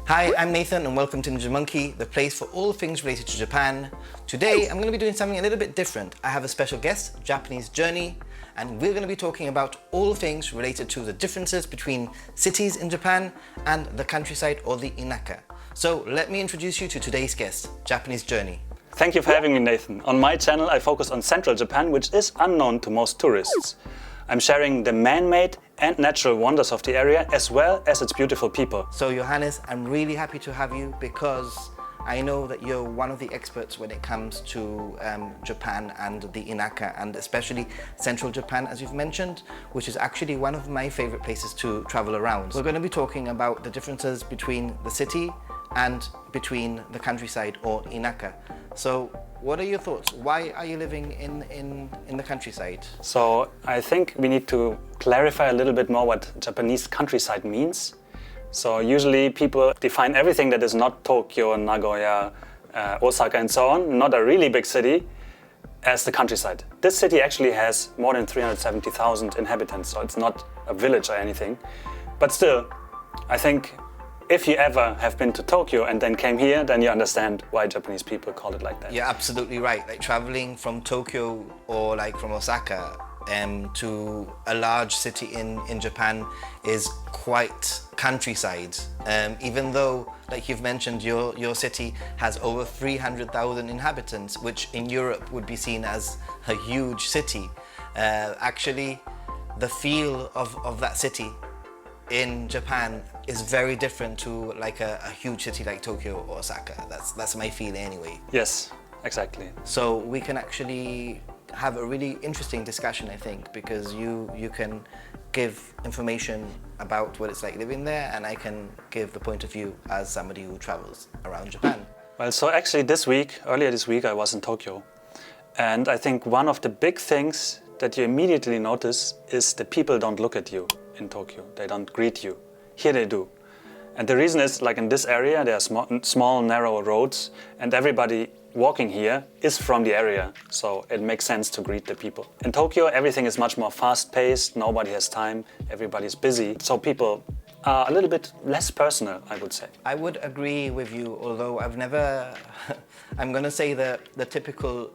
Hi, I'm Nathan and welcome to Ninja Monkey, the place for all things related to Japan. Today, I'm going to be doing something a little bit different. I have a special guest, Japanese Journey, and we're going to be talking about all things related to the differences between cities in Japan and the countryside or the Inaka. So let me introduce you to today's guest, Japanese Journey. Thank you for having me, Nathan. On my channel, I focus on central Japan, which is unknown to most tourists. I'm sharing the man-made and natural wonders of the area, as well as its beautiful people. So Johannes, I'm really happy to have you because I know that you're one of the experts when it comes to Japan and the Inaka, and especially central Japan, as you've mentioned, which is actually one of my favorite places to travel around. We're going to be talking about the differences between the city and between the countryside or Inaka. So what are your thoughts? Why are you living in the countryside? So I think we need to clarify a little bit more what Japanese countryside means. So usually people define everything that is not Tokyo, Nagoya, Osaka and so on, not a really big city, as the countryside. This city actually has more than 370,000 inhabitants, so it's not a village or anything. But still, I think if you ever have been to Tokyo and then came here, then you understand why Japanese people call it like that. You're absolutely right. Like traveling from Tokyo or like from Osaka to a large city in Japan is quite countryside. Even though, like you've mentioned, your city has over 300,000 inhabitants, which in Europe would be seen as a huge city. Actually, the feel of that city in Japan is very different to like a huge city like Tokyo or Osaka. That's my feeling anyway. Yes, exactly. So we can actually have a really interesting discussion, I think, because you can give information about what it's like living there, and I can give the point of view as somebody who travels around Japan. Well, so actually earlier this week I was in Tokyo, and I think one of the big things that you immediately notice is the people don't look at you in Tokyo. They don't greet you. Here they do. And the reason is, like in this area, there are small, narrow roads, and everybody walking here is from the area, so it makes sense to greet the people. In Tokyo, everything is much more fast-paced, nobody has time, everybody's busy, so people are a little bit less personal, I would say. I would agree with you, although I've never, I'm gonna say the typical,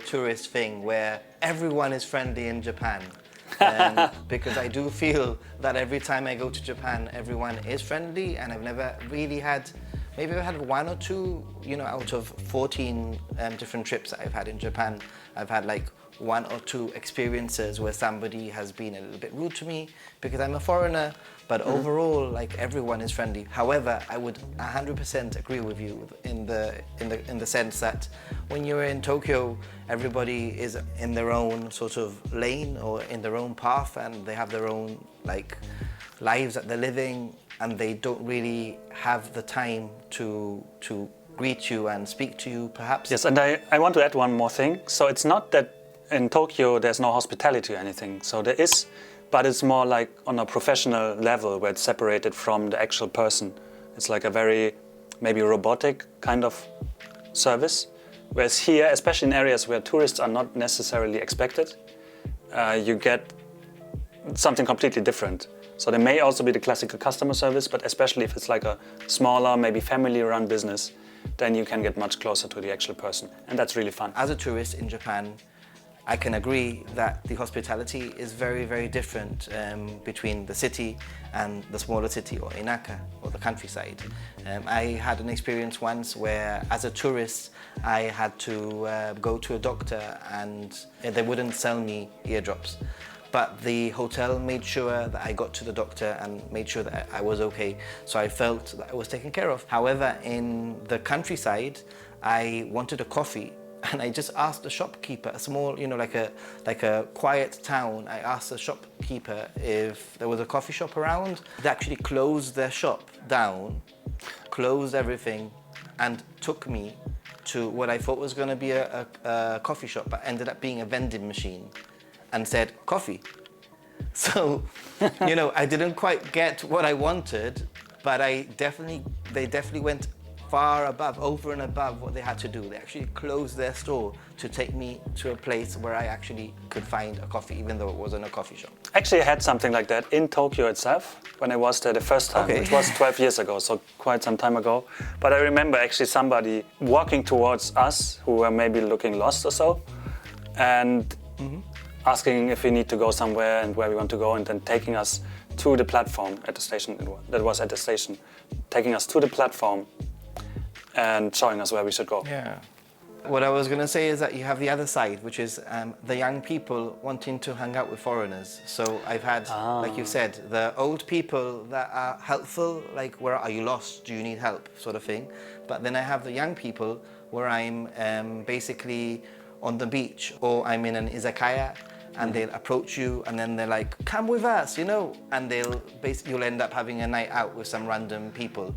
tourist thing where everyone is friendly in Japan. Because I do feel that every time I go to Japan, everyone is friendly, and I've never really had, maybe I've had one or two, out of 14 different trips that I've had in Japan, I've had like one or two experiences where somebody has been a little bit rude to me because I'm a foreigner, but overall, like, everyone is friendly. However, I would 100% agree with you in the sense that when you're in Tokyo, everybody is in their own sort of lane or in their own path, and they have their own like lives that they're living, and they don't really have the time to greet you and speak to you, perhaps. Yes, and I want to add one more thing. So it's not that in Tokyo there's no hospitality or anything. So there is, but it's more like on a professional level where it's separated from the actual person. It's like a very maybe robotic kind of service. Whereas here, especially in areas where tourists are not necessarily expected, you get something completely different. So there may also be the classical customer service, but especially if it's like a smaller, maybe family-run business, then you can get much closer to the actual person. And that's really fun. As a tourist in Japan, I can agree that the hospitality is very, very different between the city and the smaller city or Inaka or the countryside. I had an experience once where, as a tourist, I had to go to a doctor and they wouldn't sell me eardrops. But the hotel made sure that I got to the doctor and made sure that I was okay, so I felt that I was taken care of. However, in the countryside, I wanted a coffee, and I just asked the shopkeeper, a small, like a quiet town, I asked the shopkeeper if there was a coffee shop around. They actually closed their shop down, closed everything, and took me to what I thought was going to be a coffee shop, but ended up being a vending machine, and said, coffee. So, I didn't quite get what I wanted, but they definitely went far above, over and above what they had to do. They actually closed their store to take me to a place where I actually could find a coffee, even though it wasn't a coffee shop. Actually, I had something like that in Tokyo itself when I was there the first time, which was 12 years ago, so quite some time ago. But I remember actually somebody walking towards us who were maybe looking lost or so, and asking if we need to go somewhere and where we want to go, and then taking us to the platform at the station. That was at the station, taking us to the platform and showing us where we should go. Yeah. What I was going to say is that you have the other side, which is the young people wanting to hang out with foreigners. So I've had, like you said, the old people that are helpful, like, where are you lost? Do you need help? Sort of thing. But then I have the young people where I'm basically on the beach, or I'm in an izakaya, and they'll approach you and then they're like, come with us, you know, and you'll end up having a night out with some random people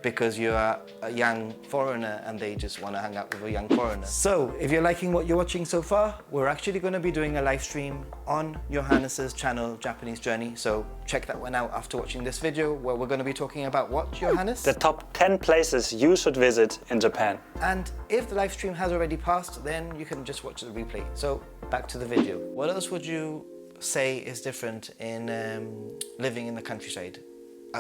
because you're a young foreigner and they just want to hang out with a young foreigner. So if you're liking what you're watching so far, we're actually going to be doing a live stream on Johannes's channel, Japanese Journey. So check that one out after watching this video, where we're going to be talking about what, Johannes? The top 10 places you should visit in Japan. And if the live stream has already passed, then you can just watch the replay. So back to the video. What else would you say is different in living in the countryside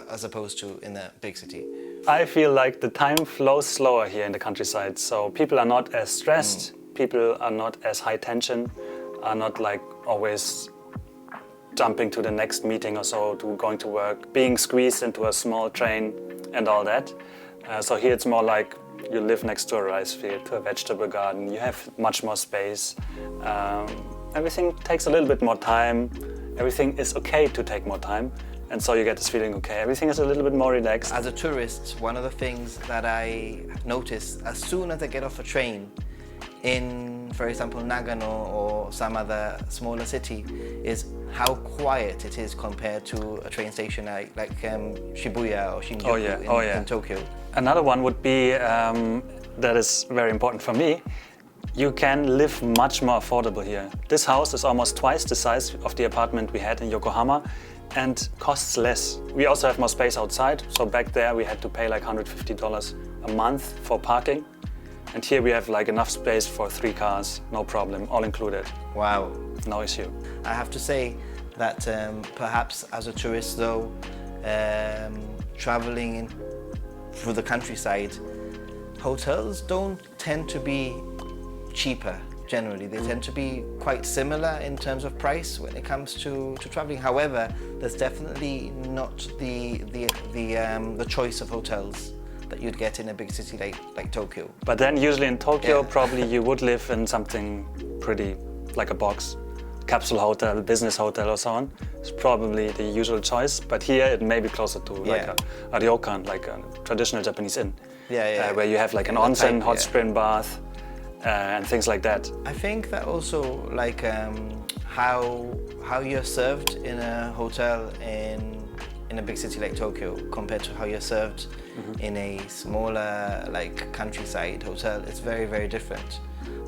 as opposed to in the big city? I feel like the time flows slower here in the countryside, so people are not as stressed, people are not as high tension, are not like always jumping to the next meeting or so, to going to work, being squeezed into a small train and all that. So here it's more like you live next to a rice field, to a vegetable garden, you have much more space. Everything takes a little bit more time, everything is okay to take more time. And so you get this feeling, okay, everything is a little bit more relaxed. As a tourist, one of the things that I notice as soon as I get off a train in, for example, Nagano or some other smaller city, is how quiet it is compared to a train station like Shibuya or Shinjuku in Tokyo. Another one would be, that is very important for me, you can live much more affordable here. This house is almost twice the size of the apartment we had in Yokohama, and costs less. We also have more space outside, so back there we had to pay like $150 a month for parking. And here we have like enough space for 3 cars, no problem, all included. Wow. No issue. I have to say that perhaps as a tourist though, traveling through the countryside, hotels don't tend to be cheaper. Generally, they tend to be quite similar in terms of price when it comes to traveling. However, there's definitely not the choice of hotels that you'd get in a big city like Tokyo. But then usually in Tokyo, probably you would live in something pretty like a box, capsule hotel, business hotel or so on. It's probably the usual choice, but here it may be closer to like a ryokan, like a traditional Japanese inn, where you have like an onsen, hot spring bath, and things like that. I think that also like how you're served in a hotel in a big city like Tokyo compared to how you're served in a smaller like countryside hotel, it's very, very different.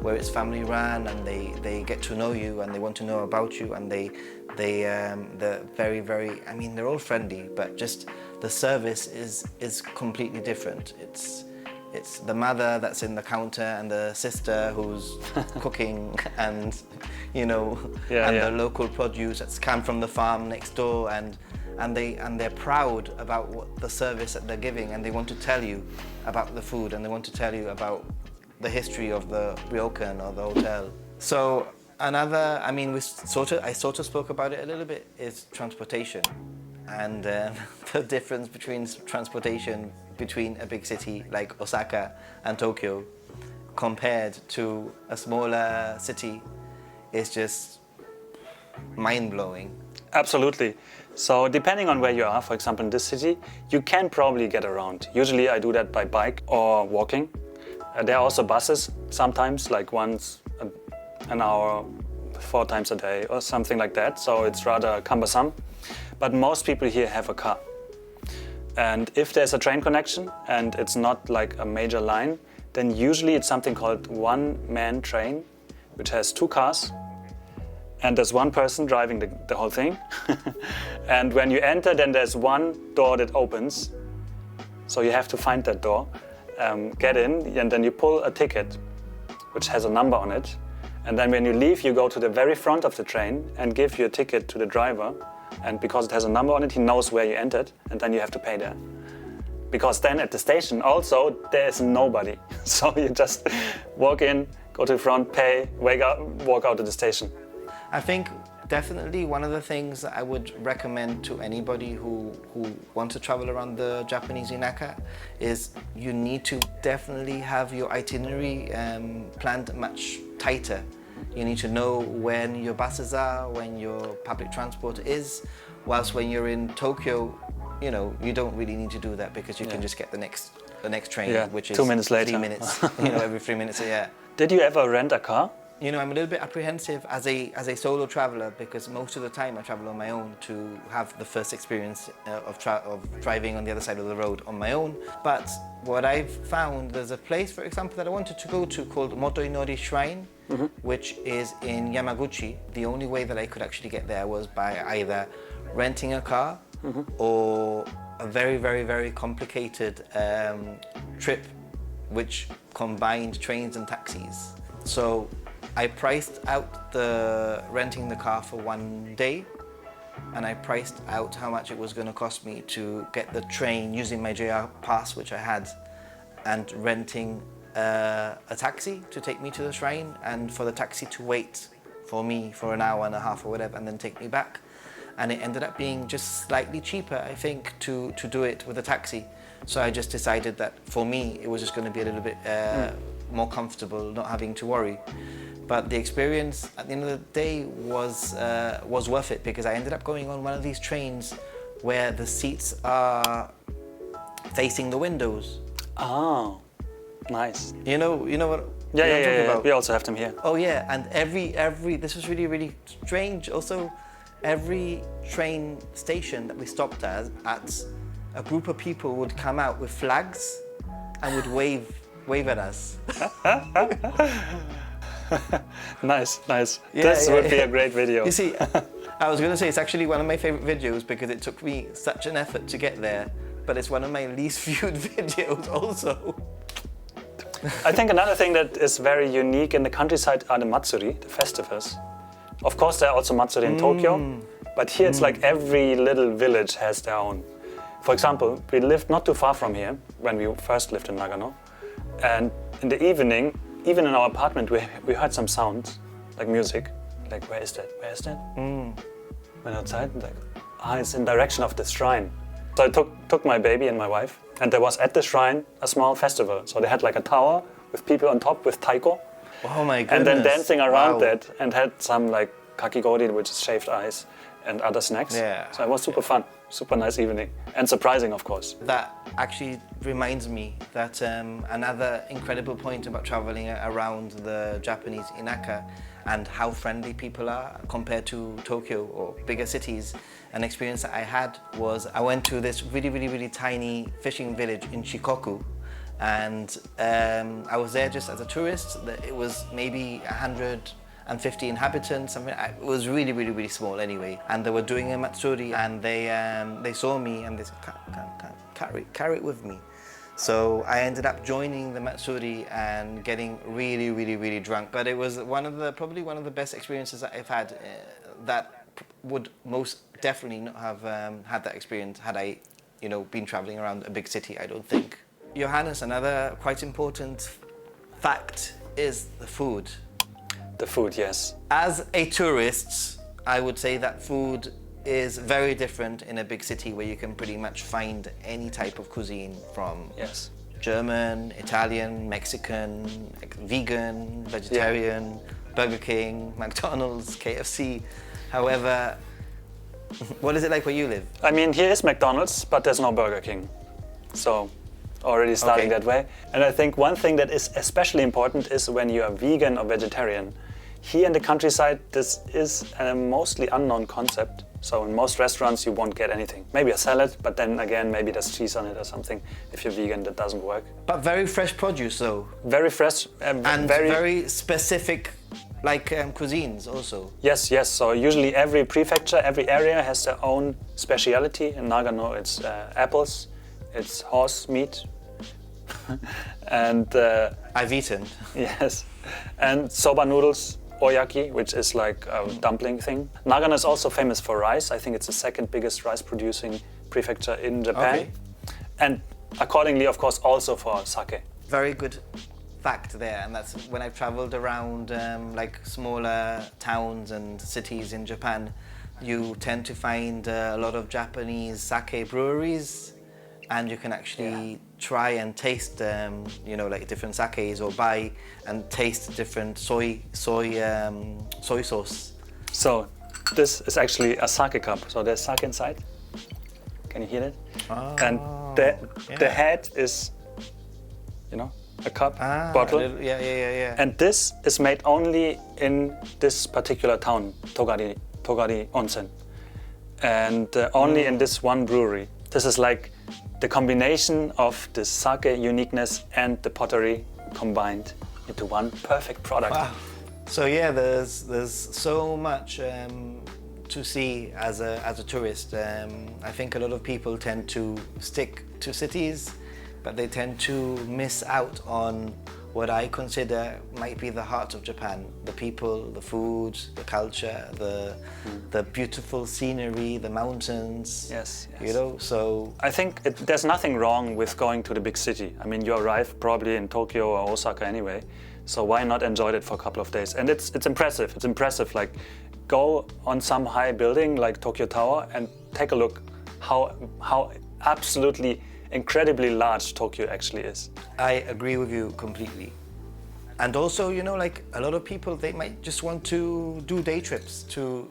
Where it's family run and they get to know you and they want to know about you, and they're very, very, I mean, they're all friendly, but just the service is completely different. It's the mother that's in the counter and the sister who's cooking, and you know, the local produce that's come from the farm next door, and they're proud about what the service that they're giving, and they want to tell you about the food, and they want to tell you about the history of the ryokan or the hotel. So another, I mean, I sort of spoke about it a little bit, is transportation, and the difference between transportation between a big city like Osaka and Tokyo compared to a smaller city is just mind-blowing. Absolutely. So depending on where you are, for example in this city, you can probably get around. Usually I do that by bike or walking. There are also buses sometimes, like once an hour, 4 times a day or something like that. So it's rather cumbersome. But most people here have a car. And if there's a train connection and it's not like a major line, then usually it's something called one-man train, which has 2 cars. And there's one person driving the whole thing. And when you enter, then there's one door that opens. So you have to find that door. get in, and then you pull a ticket, which has a number on it. And then when you leave, you go to the very front of the train and give your ticket to the driver. And because it has a number on it, he knows where you entered, and then you have to pay there. Because then at the station also, there is nobody. So you just walk in, go to the front, pay, walk out to the station. I think definitely one of the things that I would recommend to anybody who wants to travel around the Japanese Inaka is you need to definitely have your itinerary planned much tighter. You need to know when your buses are, when your public transport is, whilst when you're in Tokyo, you know, you don't really need to do that because you can just get the next train, which is 2 minutes later. 3 minutes, you know, every 3 minutes, yeah. Did you ever rent a car? You know, I'm a little bit apprehensive as a solo traveler because most of the time I travel on my own to have the first experience of driving on the other side of the road on my own. But what I've found, there's a place, for example, that I wanted to go to called Motoinori Shrine, which is in Yamaguchi. The only way that I could actually get there was by either renting a car or a very, very, very complicated trip which combined trains and taxis. So I priced out renting the car for 1 day, and I priced out how much it was going to cost me to get the train using my JR pass, which I had, and renting a taxi to take me to the shrine, and for the taxi to wait for me for an hour and a half or whatever, and then take me back. And it ended up being just slightly cheaper, I think, to do it with a taxi. So I just decided that for me, it was just going to be a little bit more comfortable, not having to worry. But the experience at the end of the day was worth it because I ended up going on one of these trains where the seats are facing the windows. Oh, nice. You know what? Yeah, I'm talking about? We also have them here. Oh yeah, and every this was really, really strange. Also, every train station that we stopped at, a group of people would come out with flags and would wave at us. Nice. Yeah, This would be a great video. You see, I was going to say it's actually one of my favorite videos because it took me such an effort to get there, but it's one of my least viewed videos also. I think another thing that is very unique in the countryside are the Matsuri, the festivals. Of course, there are also Matsuri in Tokyo, but here it's like every little village has their own. For example, we lived not too far from here when we first lived in Nagano, and in the evening, even in our apartment, we heard some sounds, like music. Like, where is that? Went outside, like, it's in direction of the shrine. So I took my baby and my wife, and there was at the shrine a small festival. So they had like a tower with people on top with taiko. Oh my goodness. And then dancing around that, and had some like kakigori, which is shaved ice, and other snacks. Yeah. So it was super fun, super nice evening, and surprising, of course. That actually reminds me that another incredible point about traveling around the Japanese Inaka and how friendly people are compared to Tokyo or bigger cities. An experience that I had was I went to this really, really, really tiny fishing village in Shikoku, and I was there just as a tourist. It was maybe 150 inhabitants. It was really, really, really small anyway. And they were doing a Matsuri, and they saw me and they said, carry it with me. So I ended up joining the Matsuri and getting really, really, really drunk. But it was probably one of the best experiences that I've had. That would most definitely not have had that experience had I, been traveling around a big city, I don't think. Johannes, another quite important fact is the food. The food, yes. As a tourist, I would say that food is very different in a big city where you can pretty much find any type of cuisine from German, Italian, Mexican, vegan, vegetarian, Burger King, McDonald's, KFC. However, what is it like where you live? I mean, here is McDonald's, but there's no Burger King. So already starting that way. And I think one thing that is especially important is when you are vegan or vegetarian. Here in the countryside, this is a mostly unknown concept. So in most restaurants, you won't get anything. Maybe a salad, but then again, maybe there's cheese on it or something. If you're vegan, that doesn't work. But very fresh produce, though. Very fresh. And very specific, cuisines also. Yes. So usually every prefecture, every area has their own speciality. In Nagano, it's apples, it's horse meat, And I've eaten. yes, and soba noodles, oyaki, which is like a dumpling thing. Nagano is also famous for rice. I think it's the second biggest rice producing prefecture in Japan. Okay. And accordingly, of course, also for sake. Very good fact there, and that's when I've traveled around like smaller towns and cities in Japan, you tend to find a lot of Japanese sake breweries, and you can actually try and taste you know, like different sakes, or buy and taste different soy sauce. So this is actually a sake cup. So there's sake inside. Can you hear it? Oh, And the head is, you know, a cup, bottle. Yeah. And this is made only in this particular town, Togari Onsen. And only in this one brewery. This is like the combination of the sake uniqueness and the pottery combined into one perfect product. Wow. So yeah, there's so much to see as a tourist. I think a lot of people tend to stick to cities, but they tend to miss out on what I consider might be the heart of Japan. The people, the food, the culture, the beautiful scenery, the mountains. Yes. You know, so I think there's nothing wrong with going to the big city. I mean, you arrive probably in Tokyo or Osaka anyway, so why not enjoy it for a couple of days? And it's impressive. It's impressive. Like, go on some high building like Tokyo Tower and take a look how absolutely incredibly large Tokyo actually is. I agree with you completely. And also, you know, like a lot of people, they might just want to do day trips to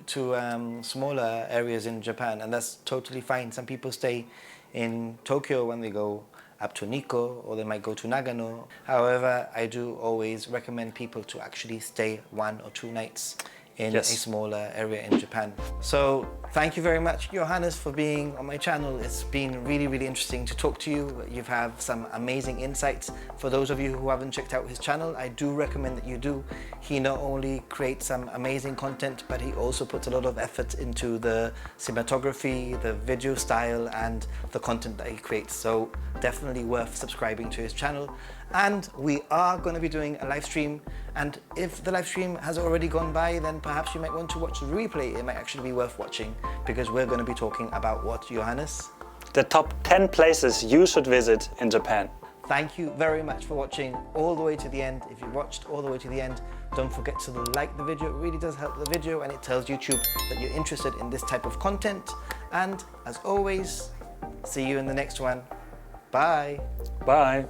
smaller areas in Japan, and that's totally fine. Some people stay in Tokyo when they go up to Nikko, or they might go to Nagano. However, I do always recommend people to actually stay 1 or 2 nights in a smaller area in Japan. So thank you very much, Johannes, for being on my channel. It's been really, really interesting to talk to you. You have some amazing insights. For those of you who haven't checked out his channel, I do recommend that you do. He not only creates some amazing content, but he also puts a lot of effort into the cinematography, the video style, and the content that he creates. So definitely worth subscribing to his channel. And we are going to be doing a live stream, and if the live stream has already gone by, then perhaps you might want to watch the replay. It might actually be worth watching, because we're going to be talking about what, Johannes? The top 10 places you should visit in Japan. Thank you very much for watching all the way to the end. If you watched all the way to the end, don't forget to like the video. It really does help the video, and it tells YouTube that you're interested in this type of content. And as always, see you in the next one. Bye. Bye.